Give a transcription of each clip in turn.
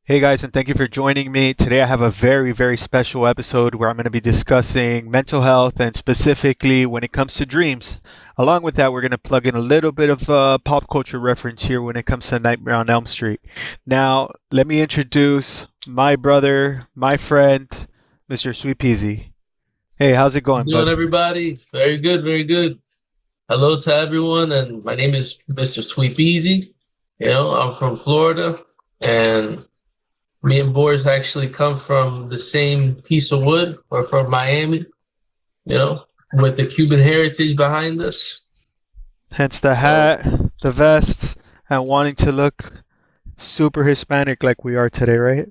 Hey guys, and thank you for joining me. Today I have a very, very special episode where I'm going to be discussing mental health and specifically when it comes to dreams. Along with that, we're going to plug in a little bit of pop culture reference here when it comes to Nightmare on Elm Street. Now, let me introduce my brother, my friend, Mr. Sweepeazi. Hey, how's it You going, doing, bud? everybody? Very good, very good. Hello to everyone, and my name is Mr. Sweapeazi. I'm from Florida, and me and Boris actually come from the same piece of wood. We're from Miami, with the Cuban heritage behind us. Hence the So, hat, the vests, and wanting to look super Hispanic like we are today, right?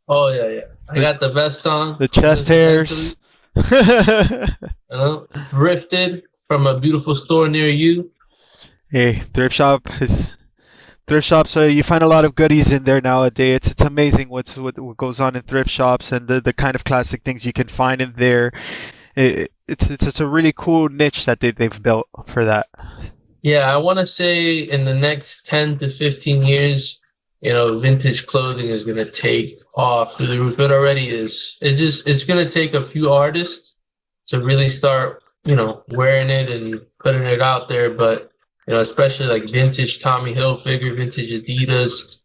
oh yeah, yeah. I The, got the vest on, the chest hairs. coincidentally, thrifted from a beautiful store near you. Hey, thrift shops. You find a lot of goodies in there nowadays. It's amazing what goes on in thrift shops and the kind of classic things you can find in there. It's a really cool niche that they've built for that. Yeah, I want to say in the next 10 to 15 years, vintage clothing is going to take off through the roof. It already is. It's going to take a few artists to really start, wearing it and putting it out there. But, especially like vintage Tommy Hilfiger, vintage Adidas,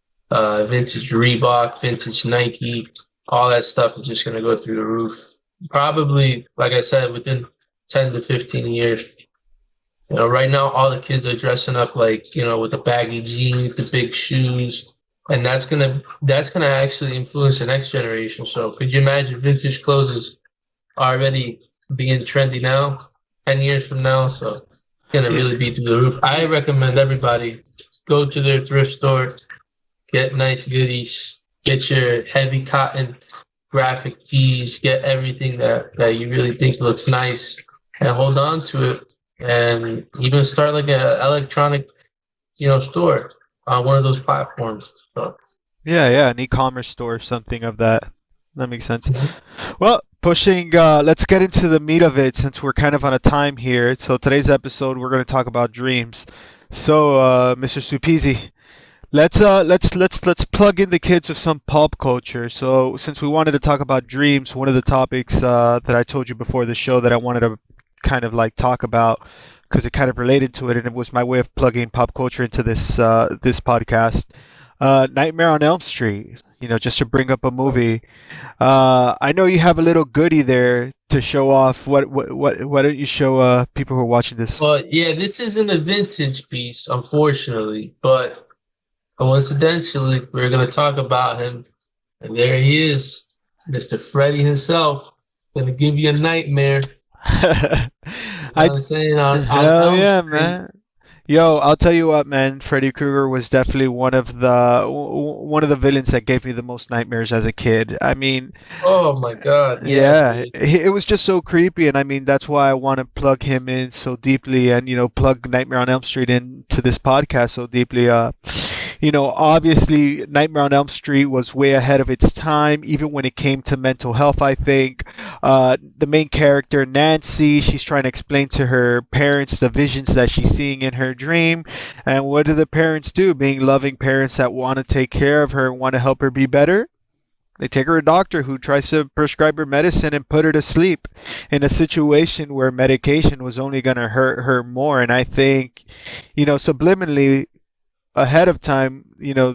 vintage Reebok, vintage Nike, all that stuff is just going to go through the roof. Probably, like I said, within 10 to 15 years. Right now all the kids are dressing up like, with the baggy jeans, the big shoes, and that's gonna actually influence the next generation. So could you imagine vintage clothes is already being trendy now, 10 years from now? So it's gonna Yeah, really be to the roof. I recommend everybody go to their thrift store, get nice goodies, get your heavy cotton graphic tees, get everything that you really think looks nice and hold on to it and even start like an electronic, store on one of those platforms. So, yeah, an e-commerce store, something of that. That makes sense. mhm. Well, pushing. Let's get into the meat of it since we're kind of on a time here. So today's episode, we're going to talk about dreams. So, Mr. Supizi, let's plug in the kids with some pop culture. So since we wanted to talk about dreams, one of the topics that I told you before the show that I wanted to kind of like talk about because it kind of related to it, and it was my way of plugging pop culture into this podcast. Nightmare on Elm Street. Just to bring up a movie. I know you have a little goodie there to show off. What? Why don't you show people who are watching this? Well, yeah, this isn't a vintage piece, unfortunately, but coincidentally, we're going to talk about him. And there he is, Mr. Freddy himself, going to give you a nightmare. You know I what I'm saying? On Hell Elm yeah, Street. man. Yo, I'll tell you what, man. Freddy Krueger was definitely one of the villains that gave me the most nightmares as a kid. I mean, Oh my God. Yes, yeah, dude. it was just so creepy, and I mean that's why I want to plug him in so deeply, and plug Nightmare on Elm Street into this podcast so deeply. Obviously, Nightmare on Elm Street was way ahead of its time, even when it came to mental health. I think the main character Nancy, she's trying to explain to her parents the visions that she's seeing in her dream, and what do the parents do? Being loving parents that want to take care of her and want to help her be better, they take her to a doctor who tries to prescribe her medicine and put her to sleep in a situation where medication was only going to hurt her more. And I think, subliminally, ahead of time,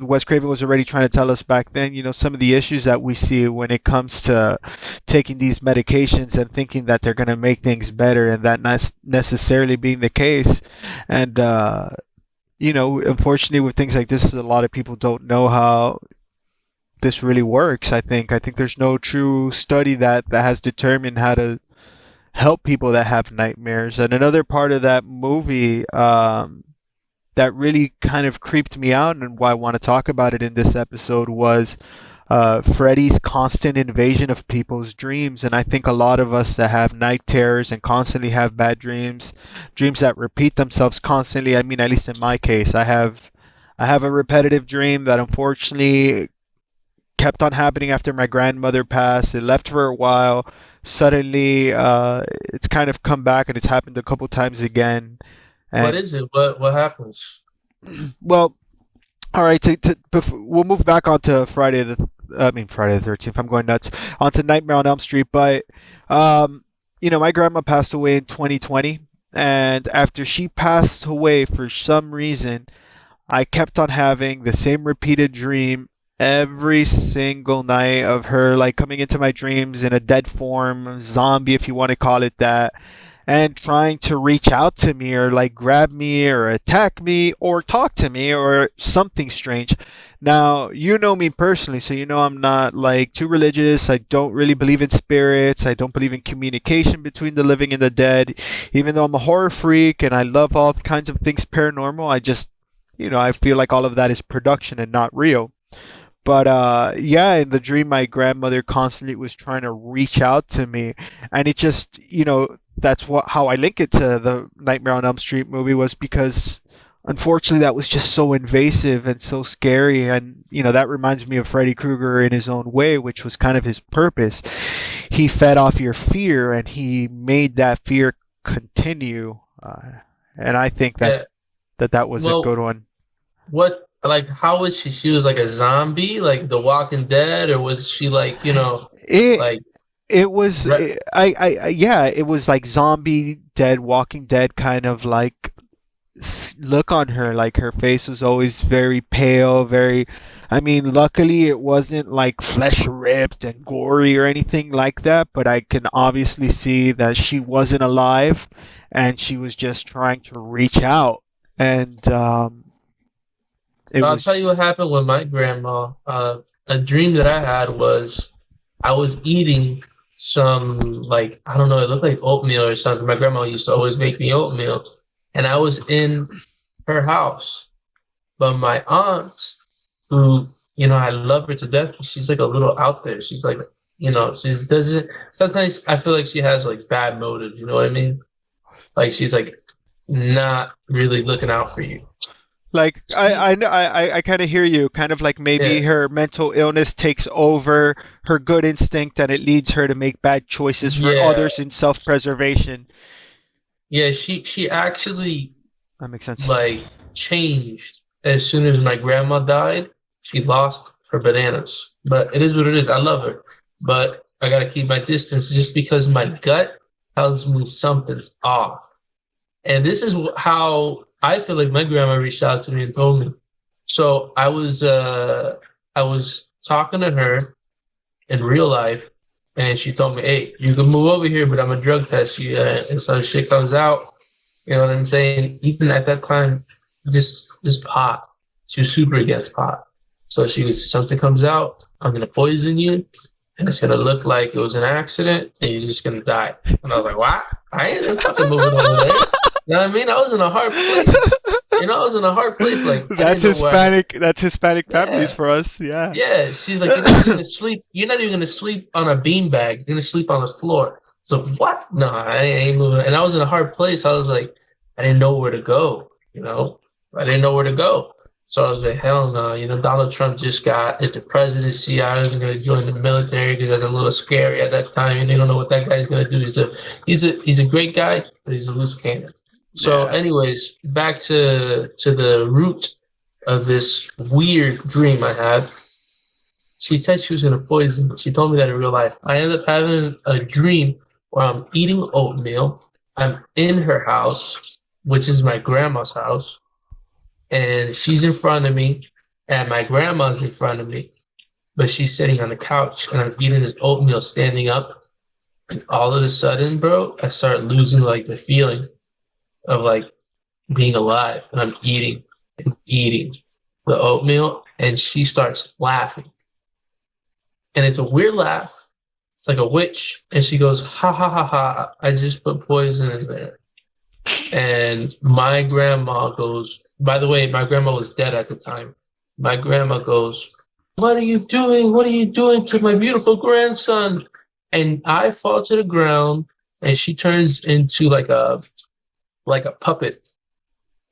Wes Craven was already trying to tell us back then, some of the issues that we see when it comes to taking these medications and thinking that they're going to make things better and that not necessarily being the case. And, unfortunately, with things like this, a lot of people don't know how this really works. I think there's no true study that has determined how to help people that have nightmares. And another part of that movie that really kind of creeped me out and why I want to talk about it in this episode was Freddy's constant invasion of people's dreams. And I think a lot of us that have night terrors and constantly have bad dreams, dreams that repeat themselves constantly. I mean, at least in my case, I have a repetitive dream that unfortunately kept on happening after my grandmother passed. It left for a while. Suddenly, it's kind of come back, and it's happened a couple times again. What And is it? What happens? well, All right, we'll move back onto Friday the 13th. I'm going nuts. Onto Nightmare on Elm Street, but um, my grandma passed away in 2020, and after she passed away, for some reason, I kept on having the same repeated dream every single night of her like coming into my dreams in a dead form, zombie if you want to call it that, and trying to reach out to me or like grab me or attack me or talk to me or something strange. Now, you know me personally, so you know I'm not like too religious. I don't really believe in spirits. I don't believe in communication between the living and the dead. Even though I'm a horror freak and I love all kinds of things paranormal, I just I feel like all of that is production and not real. But yeah, in the dream, my grandmother constantly was trying to reach out to me, and it just, that's how I link it to the Nightmare on Elm Street movie was because, unfortunately, that was just so invasive and so scary, and that reminds me of Freddy Krueger in his own way, which was kind of his purpose. He fed off your fear, and he made that fear continue, and I think that Yeah. that was a Well, good one. what like how was she? She was like a zombie, like The Walking Dead, or was she like, It like it was re- yeah, it was like zombie dead Walking Dead kind of like look on her. Like her face was always very pale, very, I mean, luckily it wasn't like flesh ripped and gory or anything like that, but I can obviously see that she wasn't alive and she was just trying to reach out, and it I'll was tell you what happened with my grandma. A dream that I had was I was eating some, like, I don't know, it looked like oatmeal or something. My grandma used to always make me oatmeal, and I was in her house. But my aunt, who, I love her to death, but she's like a little out there. She's like, she doesn't, sometimes I feel like she has like bad motives, you know what I mean? Like she's like not really looking out for you. like She, I kind of hear you. Kind of like maybe yeah, her mental illness takes over her good instinct, and it leads her to make bad choices for yeah, others in self-preservation. yeah. She actually That makes sense. like changed as soon as my grandma died. She lost her bananas, but it is what it is. I love her, but I gotta keep my distance just because my gut tells me something's off. And this is how I feel like my grandma reached out to me and told me. So I was talking to her in real life, and she told me, "Hey, you can move over here, but I'm a drug test you." And so shit comes out. You know what I'm saying? Even at that time, just pot. She was super against pot. So she was, something comes out, I'm gonna poison you, and it's gonna look like it was an accident, and you're just gonna die. And I was like, what? I ain't fucking moving over there. You know what I mean? I was in a hard place. I was in a hard place. Like I That's didn't know where. Hispanic. That's Hispanic families Yeah, for us. Yeah. yeah. She's like, you're not even gonna sleep. You're not even gonna sleep on a beanbag. You're gonna sleep on the floor. So what? No, I ain't moving. And I was in a hard place. I was like, I didn't know where to go. I didn't know where to go. So I was like, hell no. Donald Trump just got into presidency. I wasn't gonna join the military because that's a little scary at that time. And you don't know what that guy's gonna do. He's a great guy, but he's a loose cannon. So, Yeah. anyways, back to the root of this weird dream I had. She said she was going to poison me. She told me that in real life. I ended up having a dream where I'm eating oatmeal. I'm in her house, which is my grandma's house, and she's in front of me, and my grandma's in front of me, but she's sitting on the couch, and I'm eating this oatmeal standing up. And all of a sudden, bro, I start losing like the feeling of like being alive, and I'm eating and eating the oatmeal, and she starts laughing, and it's a weird laugh. It's like a witch, and she goes, "Ha ha ha ha! I just put poison in there." And my grandma goes. By the way, my grandma was dead at the time. My grandma goes, "What are you doing? What are you doing to my beautiful grandson?" And I fall to the ground, and she turns into like a puppet,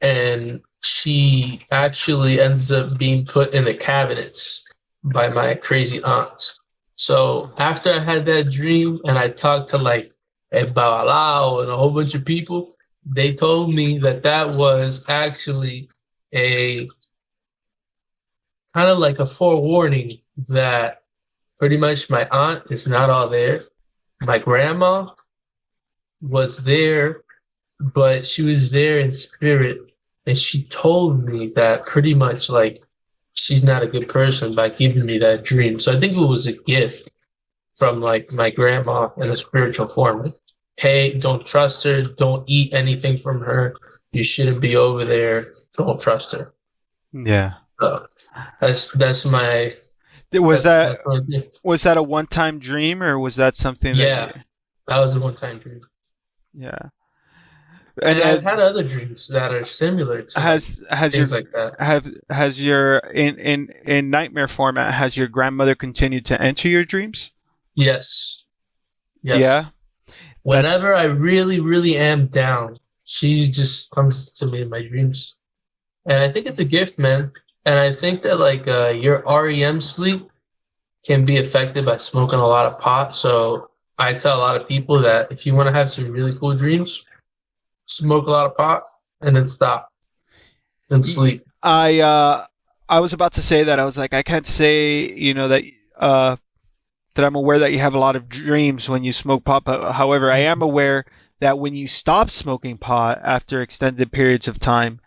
and she actually ends up being put in the cabinets by my crazy aunt. So after I had that dream and I talked to like a Babalao and a whole bunch of people, they told me that that was actually a kind of like a forewarning that pretty much my aunt is not all there. My grandma was there, but she was there in spirit, and she told me that pretty much like she's not a good person by giving me that dream. So I think it was a gift from like my grandma in a spiritual form. Like, hey, don't trust her. Don't eat anything from her. You shouldn't be over there. Don't trust her. Yeah. So that's my Was that's that my thing. was that a one-time dream, or was that something that you? Yeah, that was a one-time dream. Yeah. And I've And had other dreams that are similar to like has your things like that. has your in nightmare format, has your grandmother continued to enter your dreams? Yes, Yeah. yes. That's Whenever I really, really am down, she just comes to me in my dreams. And I think it's a gift, man. And I think that like your REM sleep can be affected by smoking a lot of pot. So I tell a lot of people that if you want to have some really cool dreams, smoke a lot of pot and then stop and sleep. I was about to say that. I was like, I can't say, that that I'm aware that you have a lot of dreams when you smoke pot. But however, I am aware that when you stop smoking pot after extended periods of time,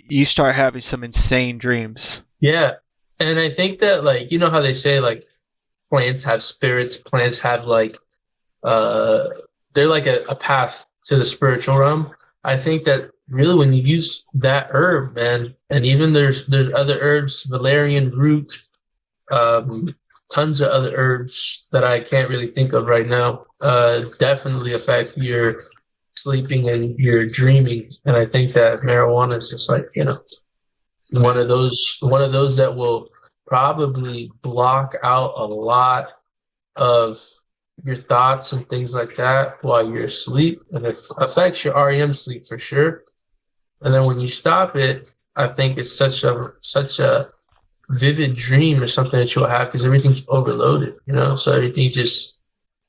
you start having some insane dreams. Yeah. And I think that like you know how they say like plants have spirits, plants have like uh they're like a path to the spiritual realm. I think that really when you use that herb, man, and even there's other herbs, valerian root, um, tons of other herbs that I can't really think of right now, definitely affect your sleeping and your dreaming. And I think that marijuana is just like, one of those that will probably block out a lot of your thoughts and things like that while you're asleep, and it affects your REM sleep for sure. And then when you stop it, I think it's such a vivid dream or something that you'll have because everything's overloaded, so everything just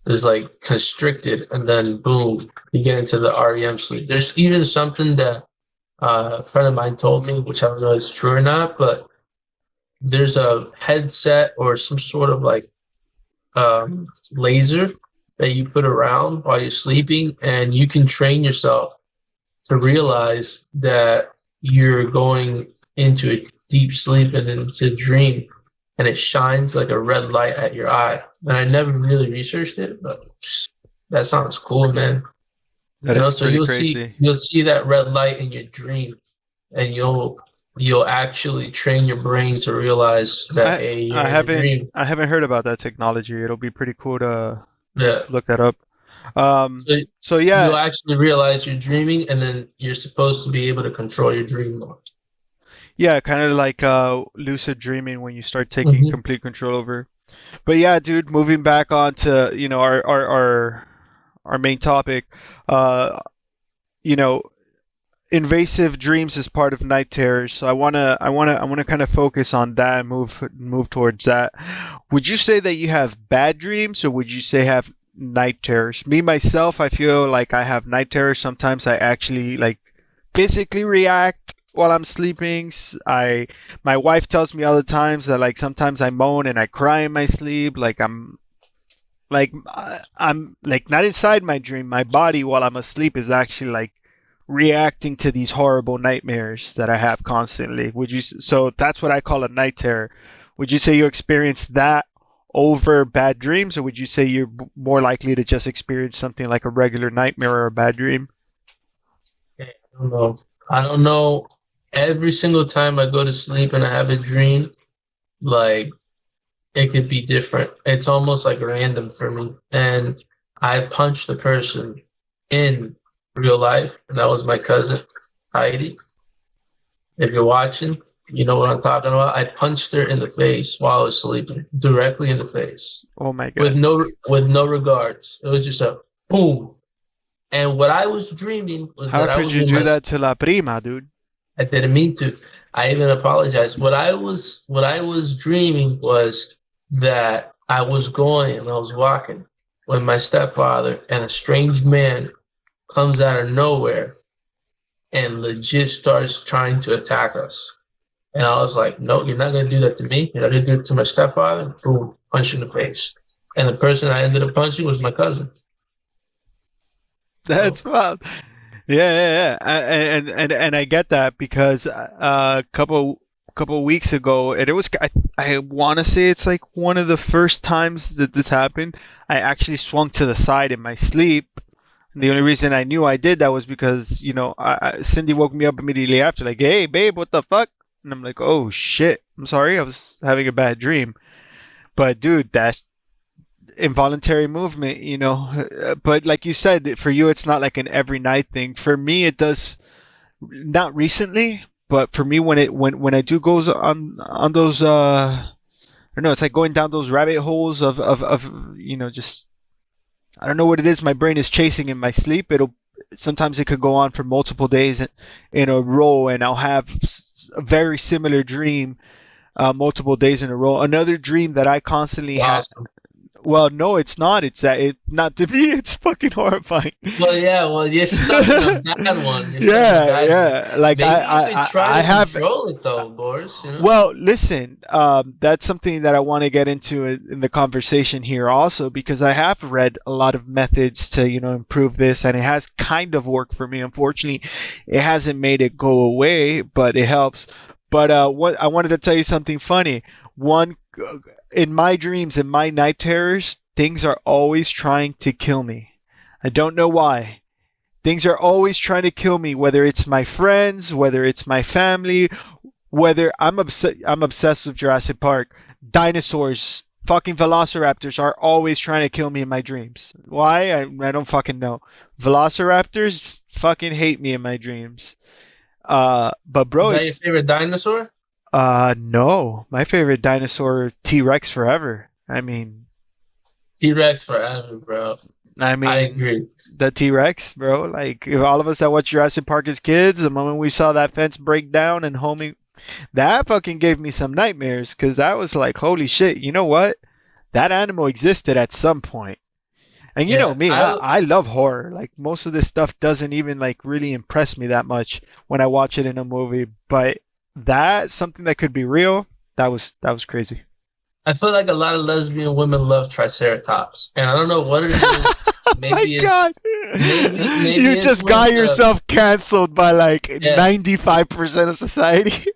is like constricted, and then boom, you get into the REM sleep. There's even something that a friend of mine told me, which I don't know if it's true or not, but there's a headset or some sort of like laser that you put around while you're sleeping, and you can train yourself to realize that you're going into a deep sleep and into a dream, and it shines like a red light at your eye. And I never really researched it, but that sounds cool, man. That is So pretty you'll see crazy. you'll see that red light in your dream, and you'll actually train your brain to realize that I hey, I you're in a haven't dream. I haven't heard about that technology. It'll be pretty cool to Yeah. look that up. Um, So so you'll yeah, actually realize you're dreaming, and then you're supposed to be able to control your dream more. yeah, kind of like lucid dreaming when you start taking Mm-hmm. complete control over. But yeah, dude, moving back on to our main topic. Uh, you know, invasive dreams is part of night terrors. So I wanna kind of focus on that and move towards that. Would you say that you have bad dreams, or would you say have night terrors? Me myself, I feel like I have night terrors. Sometimes I actually like physically react while I'm sleeping. My wife tells me all the times that like sometimes I moan and I cry in my sleep, like I'm like not inside my dream. My body while I'm asleep is actually like reacting to these horrible nightmares that I have constantly. So that's what I call a night terror. Would you say you experience that over bad dreams, or would you say you're more likely to just experience something like a regular nightmare or a bad dream? I don't know. I don't know. Every single time I go to sleep and I have a dream, like it could be different. It's almost like random for me. And I punched the person in real life, and that was my cousin, Heidi. If you're watching, you know what I'm talking about. I punched her in the face while I was sleeping, directly in the face, Oh my with god. no regards. It was just a boom. And what I was dreaming was How that I could was you in do my. that to La Prima, dude? I didn't mean to. I even apologize. What I was dreaming was that I was going and I was walking when my stepfather and a strange man comes out of nowhere and legit starts trying to attack us. And I was like, no, you're not going to do that to me. You're not going to do it to my stepfather. Boom, punch in the face. And the person I ended up punching was my cousin. So, That's wild. Yeah. And I get that because a couple weeks ago, and it was I want to say it's like one of the first times that this happened. I actually swung to the side in my sleep. And the only reason I knew I did that was because Cindy woke me up immediately after, like, "Hey, babe, what the fuck?" And I'm like, "Oh shit, I'm sorry, I was having a bad dream." But dude, that's involuntary movement, But like you said, for you, it's not like an every night thing. For me, it does. Not recently, but for me, when I do goes on those I don't know, it's like going down those rabbit holes of just I don't know what it is. My brain is chasing in my sleep. It'll sometimes it could go on for multiple days in a row, and I'll have a very similar dream multiple days in a row. Another dream that I constantly it's have. awesome. Well, no, it's not. It's that it not to me. It's fucking horrifying. Well, yeah, well, you're stuck in a bad one. You're stuck in a Yeah, bad one. yeah. Like Maybe you could try I to have. control it, though, Boris. Well, listen, that's something that I want to get into in the conversation here also because I have read a lot of methods to, improve this, and it has kind of worked for me. Unfortunately, it hasn't made it go away, but it helps. But what I wanted to tell you something funny. One, in my dreams, in my night terrors, things are always trying to kill me. I don't know why. Things are always trying to kill me, whether it's my friends, whether it's my family, whether I'm obsessed with Jurassic Park. Dinosaurs, fucking velociraptors are always trying to kill me in my dreams. Why? I don't fucking know. Velociraptors fucking hate me in my dreams. But Is bro, that your it's favorite dinosaur? no. My favorite dinosaur, T-Rex forever. T-Rex forever, bro. I I mean, agree. the T-Rex, bro. Like, if all of us that watched Jurassic Park as kids, the moment we saw that fence break down and homie, that fucking gave me some nightmares because I was like, holy shit, you know what? That animal existed at some point. And you know Yeah, me, I love horror. Like, most of this stuff doesn't even like really impress me that much when I watch it in a movie. But that something that could be real, that was crazy. I feel like a lot of lesbian women love Triceratops, and I don't know what it is. Oh my Maybe it's god! maybe You it's just with got the yourself canceled by like yeah. 95% of society.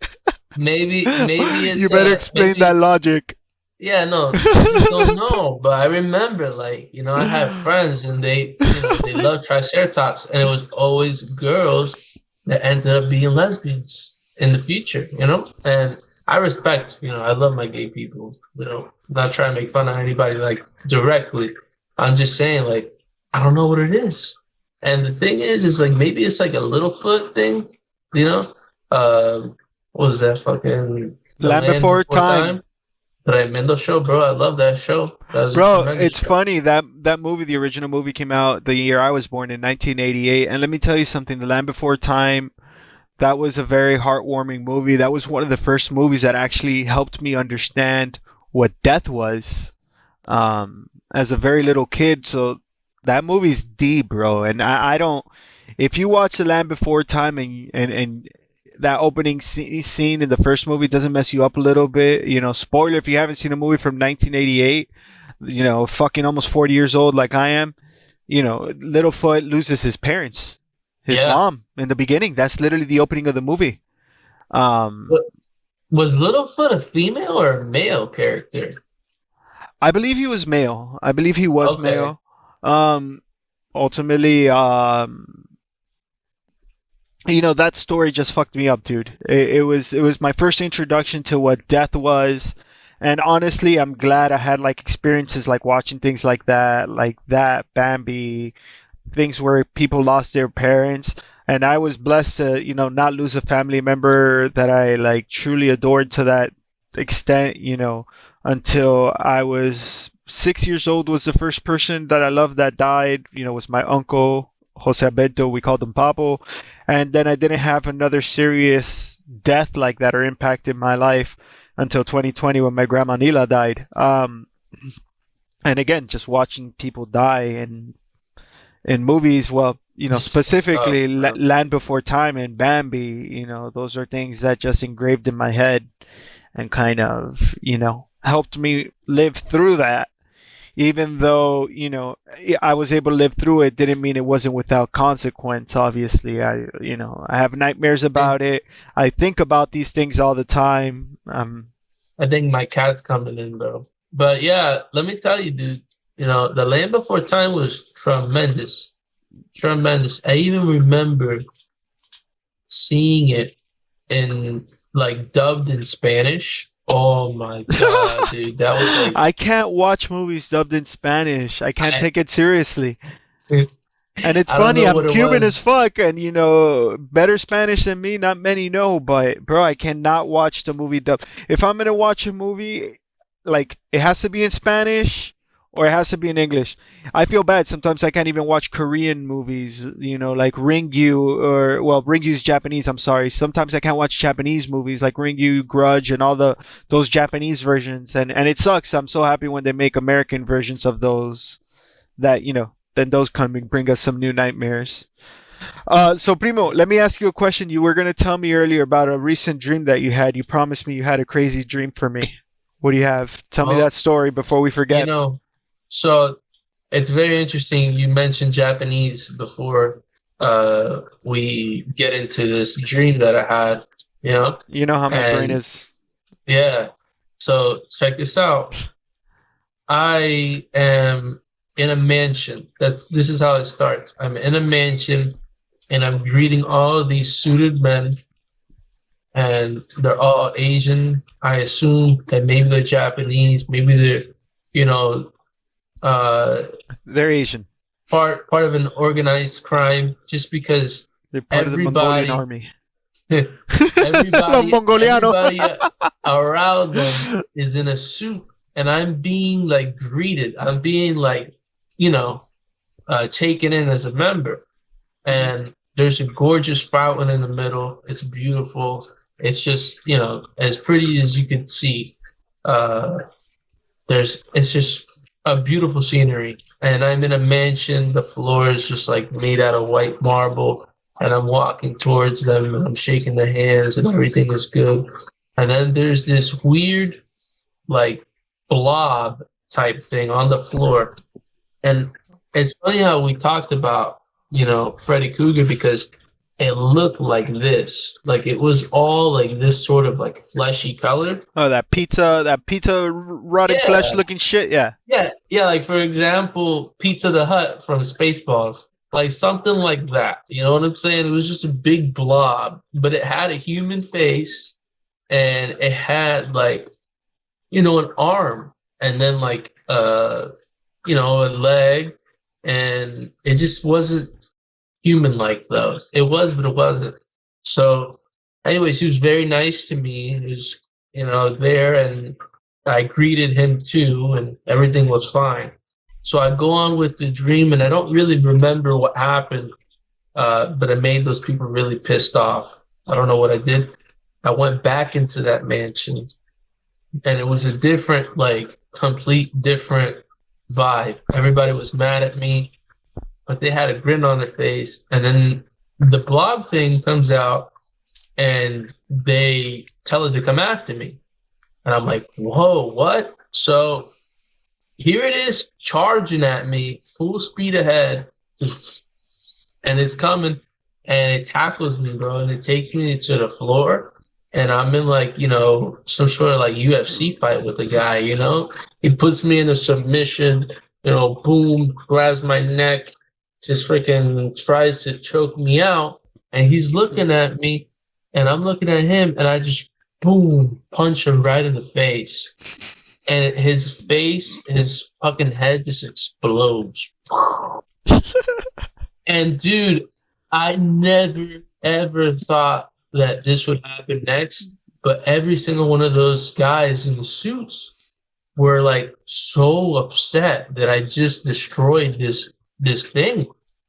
Maybe You it's better explain maybe that it's logic. yeah. No, I just don't know. But I remember, like I have friends, and they love Triceratops, and it was always girls that ended up being lesbians in the future. And I respect. I love my gay people. Not trying to make fun of anybody like directly. I'm just saying, like, I don't know what it is. And the thing is like maybe it's like a Littlefoot thing, you know? What was that fucking The Land Land Before Before Time. Time? The Raymundo show, bro. I love that show. That was a Bro, tremendous it's show. funny that movie, the original movie, came out the year I was born in 1988. And let me tell you something, The Land Before Time, that was a very heartwarming movie. That was one of the first movies that actually helped me understand what death was as a very little kid. So that movie's deep, bro. And I don't. If you watch The Land Before Time and that opening scene in the first movie doesn't mess you up a little bit, spoiler if you haven't seen a movie from 1988, fucking almost 40 years old like I am, Littlefoot loses his parents, his Yeah. mom in the beginning. That's literally the opening of the movie. Um, But was Littlefoot a female or a male character? I believe he was male. I believe he was Okay. male. Um, ultimately, that story just fucked me up, dude. It was my first introduction to what death was, and honestly, I'm glad I had like experiences like watching things like that, Bambi, things where people lost their parents, and I was blessed to not lose a family member that I like truly adored to that extent, until I was 6 years old. Was the first person that I loved that died. Was my uncle Jose Alberto. We called him Papo, and then I didn't have another serious death like that or impact in my life until 2020 when my grandma Nila died. And again, just watching people die in movies. Well, Tough, specifically bro. Land Before Time and Bambi. Those are things that just engraved in my head and kind of, helped me live through that. Even though, I was able to live through it, didn't mean it wasn't without consequence. Obviously, I have nightmares think about it. I think about these things all the time. I think my cat's coming in, bro. But yeah, let me tell you, dude. The Land Before Time was tremendous, tremendous. I even remember seeing it in like dubbed in Spanish. Oh my god, dude, that was like I can't watch movies dubbed in Spanish. I can't I take it seriously. And it's I don't funny, know I'm what it Cuban as was. fuck, and better Spanish than me, not many know, but bro, I cannot watch the movie dub. If I'm gonna watch a movie, like it has to be in Spanish or it has to be in English. I feel bad sometimes I can't even watch Korean movies, like Ringyu or well, Ringyu's Japanese, I'm sorry. Sometimes I can't watch Japanese movies like Ringyu, Grudge, and all those Japanese versions, and it sucks. I'm so happy when they make American versions of those that then those come and bring us some new nightmares. So Primo, let me ask you a question. You were gonna tell me earlier about a recent dream that you had. You promised me you had a crazy dream for me. What do you have? Tell me that Well, story before we you forget. know, so it's very interesting. You mentioned Japanese before we get into this dream that I had, you know, You know how my brain and is. yeah. So check this out. I am in a mansion. This is how it starts. I'm in a mansion and I'm greeting all of these suited men and they're all Asian. I assume that maybe they're Japanese, maybe they're, you know, uh, They're Asian. part of an organized crime. Just because They're part of the Mongolian everybody, army. Los everybody, Mongolianos. everybody around them is in a suit, and I'm being like greeted. I'm being like, you know, taken in as a member. Mhm. And there's a gorgeous fountain in the middle. It's beautiful. It's just, as pretty as you can see. Uh, it's just a beautiful scenery. And I'm in a mansion. The floor is just like made out of white marble. And I'm walking towards them and I'm shaking their hands and everything is good. And then there's this weird, like, blob type thing on the floor. And it's funny how we talked about, Freddy Krueger because it looked like this. Like it was all like this sort of like fleshy color. Oh, that pizza rotting flesh Yeah. looking shit. Yeah. Yeah. Yeah. Like for example, Pizza the Hut from Spaceballs. Like something like that. You know what I'm saying? It was just a big blob, but it had a human face and it had like, an arm and then like a leg, and it just wasn't human like though. It was, but it wasn't. So, anyways, he was very nice to me. He was, there, and I greeted him too, and everything was fine. So I go on with the dream, and I don't really remember what happened, but I made those people really pissed off. I don't know what I did. I went back into that mansion, and it was a different, like, complete different vibe. Everybody was mad at me, but they had a grin on their face. And then the blob thing comes out and they tell it to come after me. And I'm like, whoa, what? So here it is charging at me, full speed ahead, and it's coming and it tackles me, bro. And it takes me to the floor. And I'm in like, some sort of like UFC fight with the guy, He puts me in a submission, boom, grabs my neck, just freaking tries to choke me out. And he's looking at me and I'm looking at him and I just boom, punch him right in the face. And his fucking head just explodes. And dude, I never ever thought that this would happen next, but every single one of those guys in the suits were like so upset that I just destroyed this thing,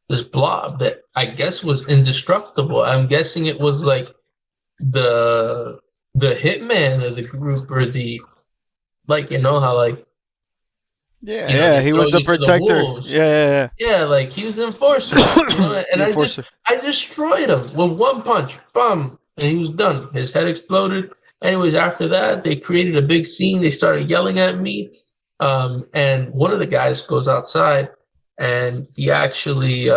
this blob that I guess was indestructible. I'm guessing it was like the hitman of the group, or the, like, how like Yeah, You know, yeah, they he throw was a you to the protector. wolves. Yeah, Yeah, like he was the enforcer, you know, and the enforcer. I destroyed him with one punch, bum, and he was done. His head exploded. Anyways, after that, they created a big scene. They started yelling at me, and one of the guys goes outside, and he actually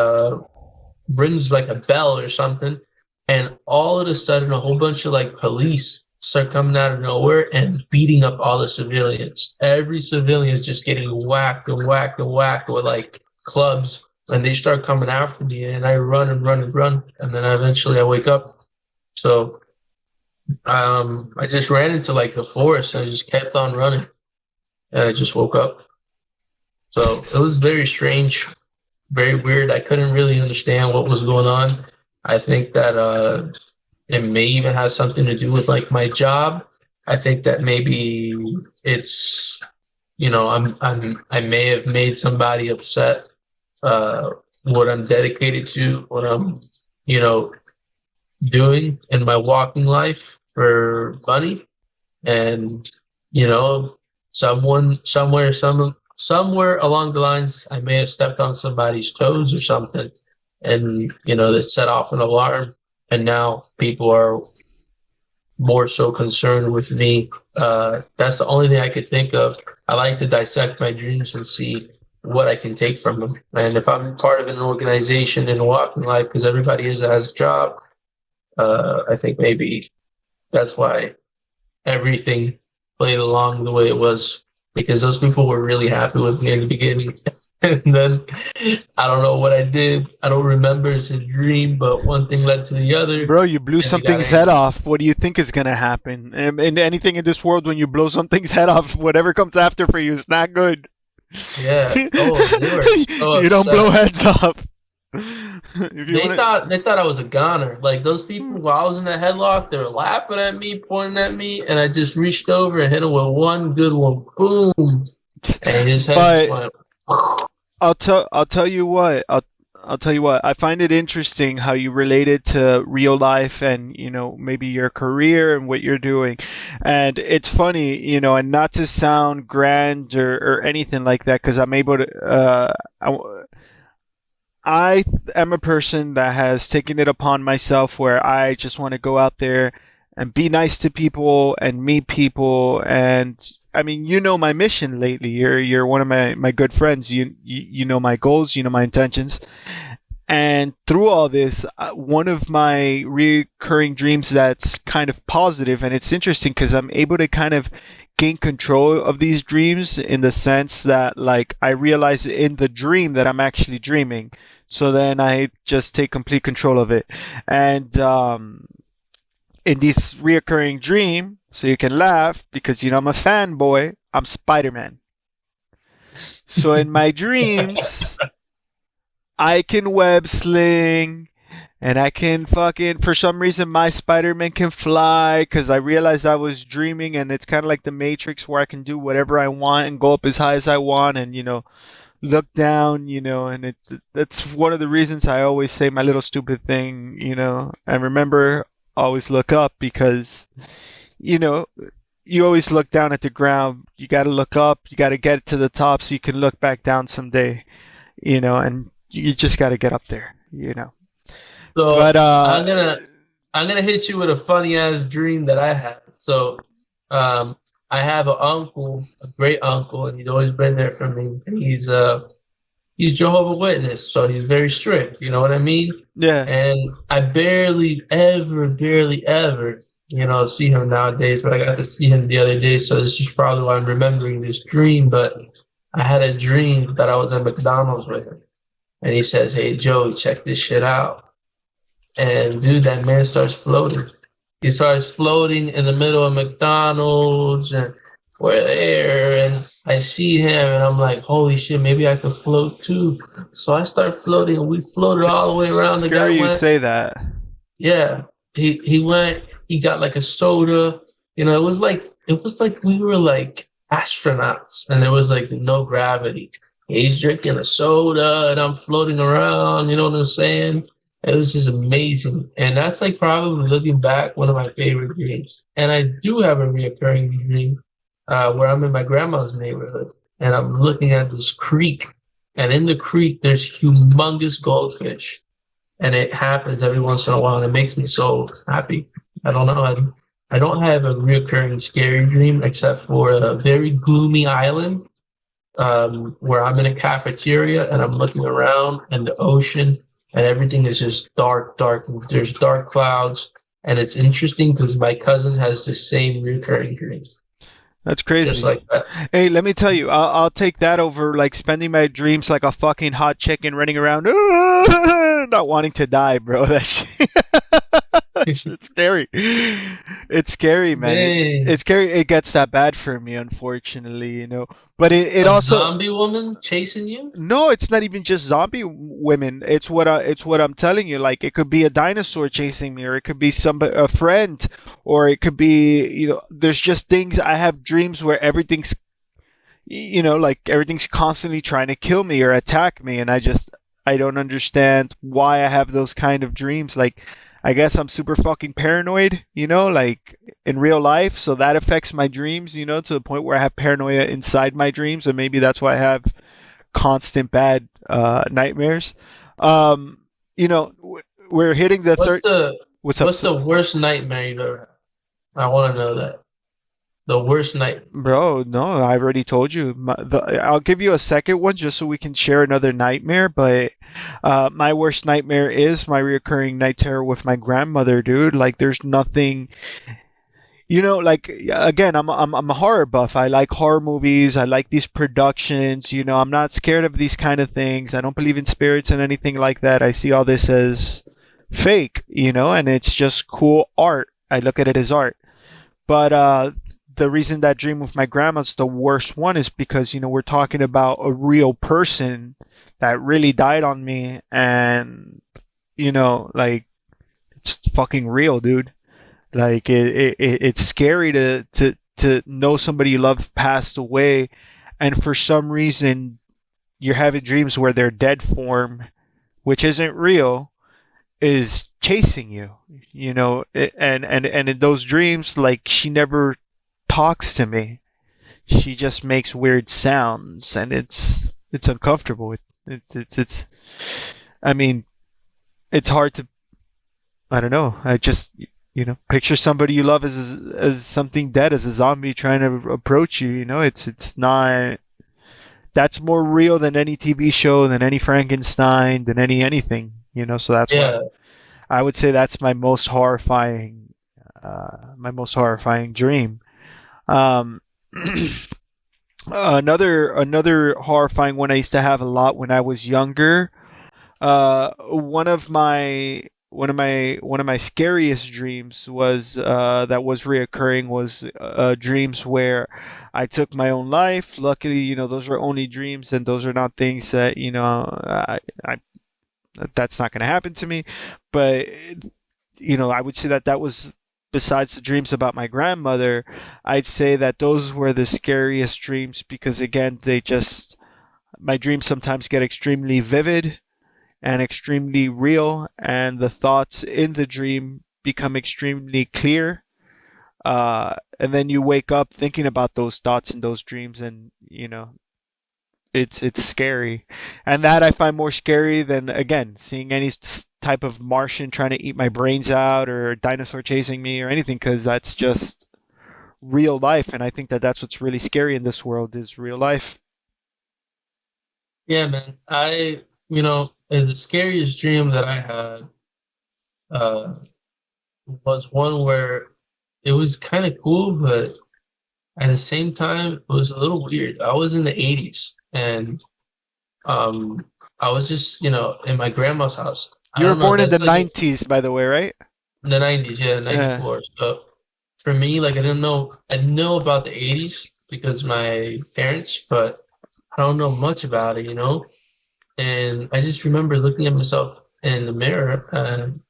rings like a bell or something, and all of a sudden, a whole bunch of like police start coming out of nowhere and beating up all the civilians. Every civilian is just getting whacked and whacked and whacked with like clubs, and they start coming after me, and I run and run and run, and then eventually I wake up. So I just ran into like the forest, and I just kept on running, and I just woke up. So it was very strange, very weird. I couldn't really understand what was going on. I think that it may even have something to do with like my job. I think that maybe it's I may have made somebody upset. What I'm dedicated to, what I'm you know doing in my walking life for money, and you know someone somewhere along the lines I may have stepped on somebody's toes or something, and that set off an alarm, and now people are more so concerned with me. That's the only thing I could think of. I like to dissect my dreams and see what I can take from them, and if I'm part of an organization in a walking life, because everybody has a job, I think maybe that's why everything played along the way it was, because those people were really happy with me in the beginning. And then I don't know what I did. I don't remember. It's a dream, but one thing led to the other, Bro, you blew and they got something's head angry. off. What do you think is gonna happen? And anything in this world, when you blow something's head off, whatever comes after for you is not good. Yeah. Oh, they were so You don't blow upset. heads off. If you They want thought they thought I was a goner. Like those people, while I was in that headlock, they were laughing at me, pointing at me, and I just reached over and hit him with one good one. Boom, and his head just but went. I'll tell you what. I'll tell you what. I find it interesting how you relate it to real life and maybe your career and what you're doing. And it's funny, and not to sound grand or anything like that, because I'm able to. I am a person that has taken it upon myself where I just want to go out there and be nice to people and meet people. And I mean, my mission lately. You're one of my good friends. You know my goals, you know my intentions. And through all this, one of my recurring dreams that's kind of positive, and it's interesting because I'm able to kind of gain control of these dreams in the sense that, like, I realize in the dream that I'm actually dreaming. So then I just take complete control of it. And in this reoccurring dream, so you can laugh because I'm a fanboy, I'm Spider Man. So in my dreams, I can web sling and I can fucking, for some reason, my Spider-Man can fly because I realized I was dreaming, and it's kind of like the Matrix where I can do whatever I want and go up as high as I want, and look down, and that's one of the reasons I always say my little stupid thing, and remember, always look up because you know you always look down at the ground. You got to look up. You got to get to the top so you can look back down someday, and you just got to get up there. But So I'm gonna hit you with a funny ass dream that I had. So um, I have an uncle, a great uncle, and he's always been there for me. And he's Jehovah Witness, so he's very strict. You know what I mean? yeah, And I barely ever, see him nowadays. But I got to see him the other day, so this is probably why I'm remembering this dream. But I had a dream that I was at McDonald's with him, and he says, "Hey Joe, check this shit out." And dude, that man starts floating. He starts floating in the middle of McDonald's, and we're there, and I see him, and I'm like, holy shit, maybe I could float too. So I start floating, and we floated it's all the way around. The guy scary you went, say that. yeah, he went, he got like a soda. It was like we were like astronauts, and there was like no gravity. He's drinking a soda, and I'm floating around. You know what I'm saying? It was just amazing, and that's like probably looking back one of my favorite dreams. And I do have a reoccurring dream where I'm in my grandma's neighborhood, and I'm looking at this creek, and in the creek there's humongous goldfish, and it happens every once in a while, and it makes me so happy. I don't know. I don't have a recurring scary dream except for a very gloomy island where I'm in a cafeteria and I'm looking around and the ocean and everything is just dark, dark. And there's dark clouds. And it's interesting because my cousin has the same recurring dream, That's just crazy. like that. Hey, let me tell you, I'll take that over like spending my dreams like a fucking hot chicken running around, not wanting to die, bro. That shit. It's scary. It's scary, man. Man, It's scary. It gets that bad for me, unfortunately, you know. But it a also zombie woman chasing you? no, it's not even just zombie women. It's what I'm telling you. Like it could be a dinosaur chasing me, or it could be somebody, a friend, or it could be There's just things. I have dreams where everything's like everything's constantly trying to kill me or attack me, and I don't understand why I have those kind of dreams. Like I guess I'm super fucking paranoid, like in real life, so that affects my dreams, to the point where I have paranoia inside my dreams, and maybe that's why I have constant bad nightmares. Um, we're hitting the What's third. the What's up, what's the worst nightmare you've ever had? I want to know that. The worst night. bro? No, I already told you. I'll give you a second one just so we can share another nightmare. But my worst nightmare is my reoccurring night terror with my grandmother, dude. Like, there's nothing. Like again, I'm a horror buff. I like horror movies. I like these productions. I'm not scared of these kind of things. I don't believe in spirits and anything like that. I see all this as fake, and it's just cool art. I look at it as art. But the reason that dream with my grandma's the worst one is because we're talking about a real person that really died on me, and like it's fucking real, dude. Like it's scary to know somebody you love passed away, and for some reason you're having dreams where their dead form, which isn't real, is chasing you. And in those dreams, like she never talks to me. She just makes weird sounds, and it's uncomfortable. It's I mean, it's hard to I don't know. I just picture somebody you love as something dead, as a zombie trying to approach you. It's not. That's more real than any TV show, than any Frankenstein, than anything. So that's why Yeah. I would say that's my most horrifying dream. Um, another horrifying one I used to have a lot when I was younger. One of my scariest dreams was that was reoccurring was dreams where I took my own life. Luckily, those are only dreams, and those are not things that I that's not going to happen to me. But I would say that was, besides the dreams about my grandmother, I'd say that those were the scariest dreams because again, my dreams sometimes get extremely vivid and extremely real, and the thoughts in the dream become extremely clear. And then you wake up thinking about those thoughts in those dreams, and it's scary, and that I find more scary than again seeing any type of Martian trying to eat my brains out or a dinosaur chasing me or anything, because that's just real life, and I think that that's what's really scary in this world is real life. Yeah, man. The scariest dream that I had uh, was one where it was kind of cool, but at the same time, it was a little weird. I was in the 80s and um, I was just, in my grandma's house. I You were don't know. born in the That's like 90s, by the way, right? the 90s, yeah, Yeah. 94. So for me, like, I didn't know, I know about the 80s because my parents, but I don't know much about it, And I just remember looking at myself in the mirror and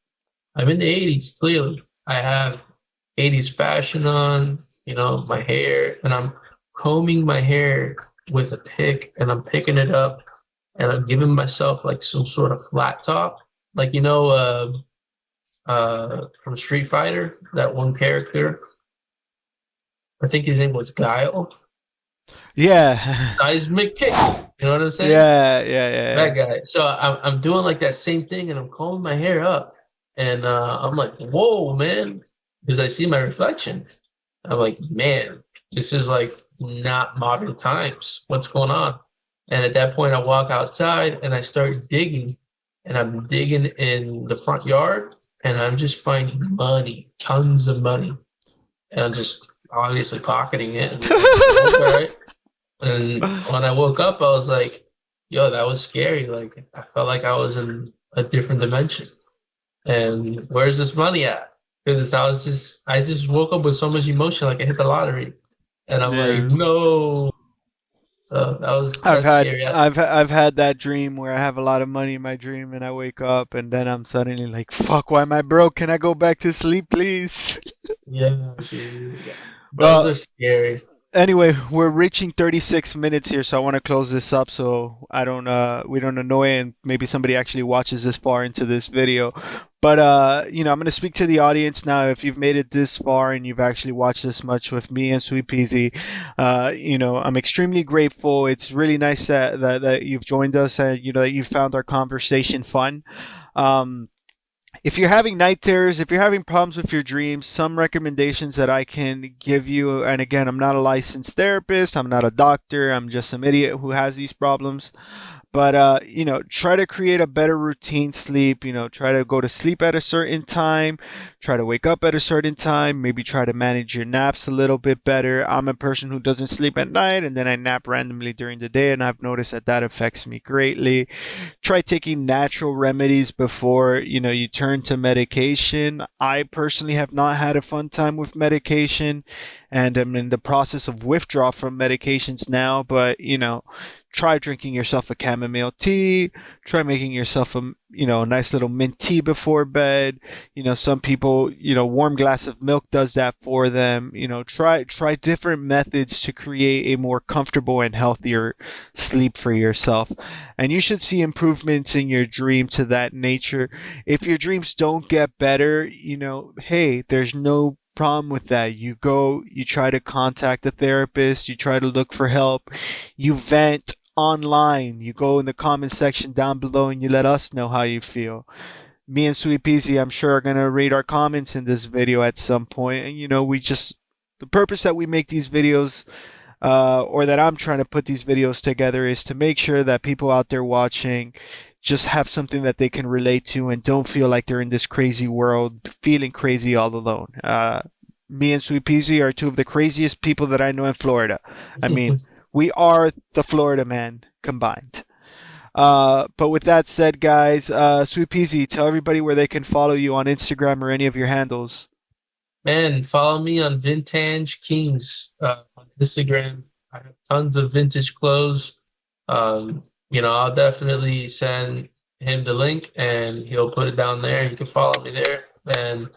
I'm in the 80s, clearly. I have 80s fashion on, my hair, and I'm combing my hair with a pick and I'm picking it up and I'm giving myself like some sort of flat top. Like, from Street Fighter, that one character, I think his name was Guile. Yeah. Seismic kick. You know what I'm saying? Yeah, yeah, yeah, That yeah. guy. So I'm doing like that same thing, and I'm combing my hair up, and I'm like, whoa, man, because I see my reflection. I'm like, man, this is like not modern times. What's going on? And at that point, I walk outside and I start digging, and I'm digging in the front yard, and I'm just finding money, tons of money, and I'm just obviously pocketing it. And I'm like, okay. And when I woke up, I was like, yo, that was scary. Like, I felt like I was in a different dimension. And where's this money at? Because I just woke up with so much emotion, like I hit the lottery. And I'm like, Yeah. no. So that's scary. I've had that dream where I have a lot of money in my dream and I wake up and then I'm suddenly like, fuck, why am I broke? Can I go back to sleep, please? Yeah, dude. Those Well, are scary. anyway, we're reaching 36 minutes here, so I want to close this up so I don't we don't annoy and maybe somebody actually watches this far into this video. But I'm going to speak to the audience now. If you've made it this far and you've actually watched this much with me and Sweet Peasy, I'm extremely grateful. It's really nice that you've joined us and that you found our conversation fun. Um, if you're having night terrors, if you're having problems with your dreams, some recommendations that I can give you, and again, I'm not a licensed therapist, I'm not a doctor, I'm just some idiot who has these problems. But try to create a better routine sleep. Try to go to sleep at a certain time, try to wake up at a certain time, maybe try to manage your naps a little bit better. I'm a person who doesn't sleep at night and then I nap randomly during the day, and I've noticed that affects me greatly. Try taking natural remedies before you turn to medication. I personally have not had a fun time with medication, and I'm in the process of withdrawal from medications now. But try drinking yourself a chamomile tea. Try making yourself a nice little mint tea before bed. Some people, warm glass of milk does that for them. Try different methods to create a more comfortable and healthier sleep for yourself, and you should see improvements in your dream to that nature. If your dreams don't get better, hey, there's no problem with that. You go, you try to contact a therapist, you try to look for help, you vent online, you go in the comment section down below and you let us know how you feel. Me and Sweet Peasy, I'm sure, are gonna read our comments in this video at some point, and we just the purpose that we make these videos, or that I'm trying to put these videos together, is to make sure that people out there watching just have something that they can relate to and don't feel like they're in this crazy world feeling crazy all alone. Me and Sweet Peasy are two of the craziest people that I know in Florida. I mean, we are the Florida man combined. But with that said, guys, Sweet Peasy, tell everybody where they can follow you on Instagram or any of your handles. Man, follow me on Vintage Kings on Instagram. I have tons of vintage clothes. I'll definitely send him the link and he'll put it down there. You can follow me there, and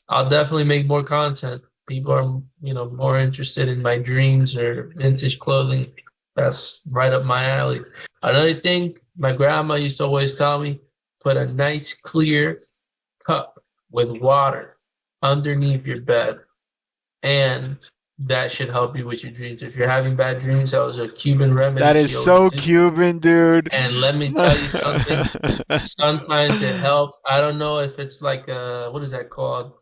I'll definitely make more content. People are, more interested in my dreams or vintage clothing. That's right up my alley. Another thing, my grandma used to always tell me, put a nice clear cup with water underneath your bed, and that should help you with your dreams. If you're having bad dreams, that was a Cuban remedy That is she always so used. Cuban, dude. And let me tell you something. Sometimes it helps. I don't know if it's like what is that called?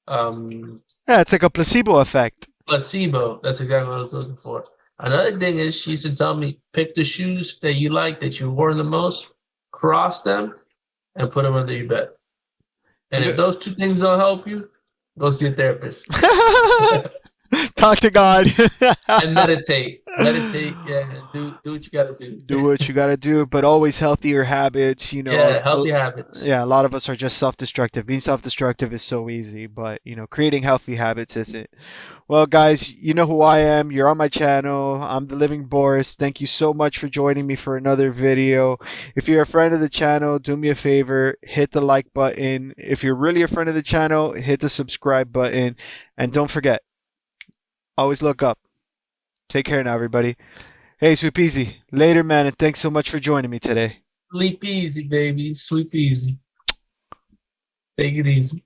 Um, Yeah, it's like a placebo effect. Placebo. That's exactly what I was looking for. Another thing is she used to tell me, pick the shoes that you like, that you wore the most, cross them, and put them under your bed. And You if know, those two things don't help you, go see a therapist. talk to God. And meditate. Meditate, yeah, and do what you gotta do. Do what you gotta do, but always healthier habits. Yeah, healthy habits. Yeah, a lot of us are just self-destructive. Being self-destructive is so easy, but creating healthy habits isn't. Well, guys, you know who I am. You're on my channel. I'm the Living Boris. Thank you so much for joining me for another video. If you're a friend of the channel, do me a favor, hit the like button. If you're really a friend of the channel, hit the subscribe button, and don't forget, always look up. Take care now, everybody. Hey, Sweet Peasy. Later, man, and thanks so much for joining me today. Sleep easy, baby. Sleep easy. Take it easy.